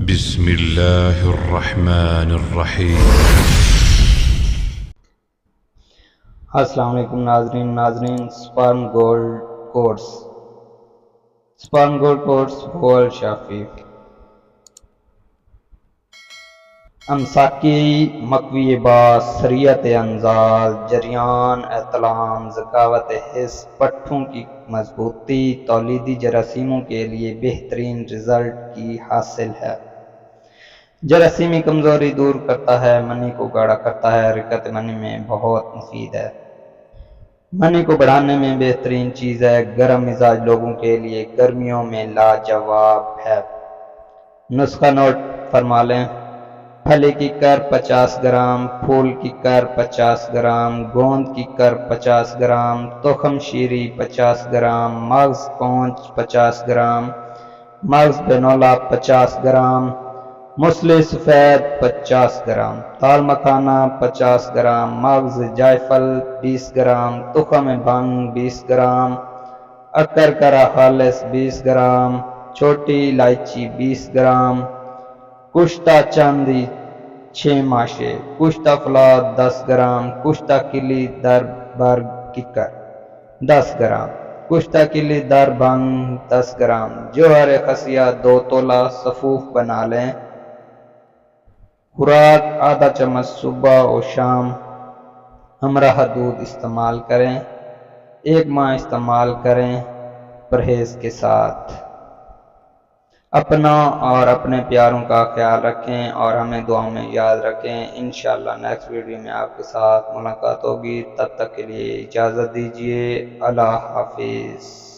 بسم اللہ الرحمن الرحیم۔ السلام علیکم ناظرین سپرم گولڈ کورس بول شافی امساکی مقوی باس سریعت انزال جریان احتلام ذکاوت حس پٹھوں کی مضبوطی تولیدی جراثیموں کے لیے بہترین رزلٹ کی حاصل ہے۔ جراثیمی کمزوری دور کرتا ہے، منی کو گاڑھا کرتا ہے، حرکت منی میں بہت مفید ہے، منی کو بڑھانے میں بہترین چیز ہے، گرم مزاج لوگوں کے لیے گرمیوں میں لاجواب ہے۔ نسخہ نوٹ فرما لیں: پھلی کی کر 50 گرام، پھول کی کر 50 گرام، گوند کی کر 50 گرام، تخم شیری 50 گرام، مغز کونچ 50 گرام، مغز بینولا 50 گرام، مسلے سفید 50 گرام، دال مکھانا 50 گرام، مغز جائفل 20 گرام، تخم بھنگ 20 گرام، اکرکرا خالص 20 گرام، چھوٹی الائچی 20 گرام، کشتہ چاندی 6 ماشے، کشتہ فلاد 10 گرام، کشتہ کلی در برگ ککر 10 گرام، کشتہ کلی در بھنگ 10 گرام، جوہر خسیہ 2 تولہ صفوف بنا لیں۔ خوراک آدھا چمچ صبح و شام ہمراہ دودھ استعمال کریں، 1 ماہ استعمال کریں پرہیز کے ساتھ۔ اپنا اور اپنے پیاروں کا خیال رکھیں اور ہمیں دعاؤں میں یاد رکھیں۔ انشاءاللہ نیکسٹ ویڈیو میں آپ کے ساتھ ملاقات ہوگی، تب تک کے لیے اجازت دیجیے۔ اللہ حافظ۔